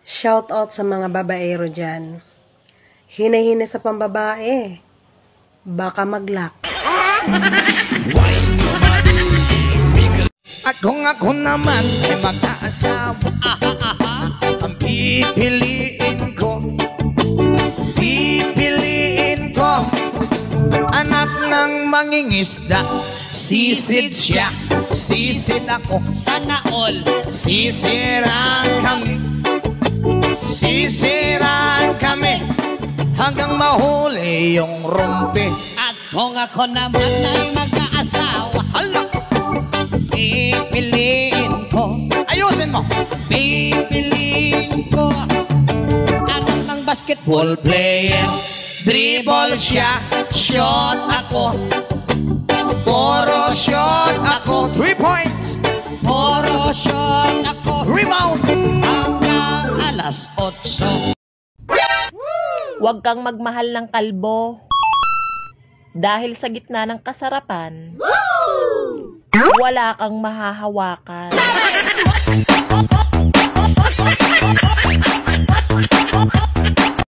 Shout out sa mga babaero dyan. Hina-hina sa pambabae. Baka mag-lock. Ako naman ay mag-aasawa. Ang pipiliin ko anak ng mangingisda. Sisid siya, sisid ako. Sana all Sisiraan kami hanggang mahuli yung rumpi. At kung ako naman ay mag-aasawa, Hala! pipiliin ko Ayusin mo! anak ng basketball Player, dribble siya, shot ako. Puro shot ako. 3 points! puro shot ako Rebound! hanggang alas 8. Huwag kang magmahal ng kalbo. Dahil sa gitna ng kasarapan, wala kang mahahawakan.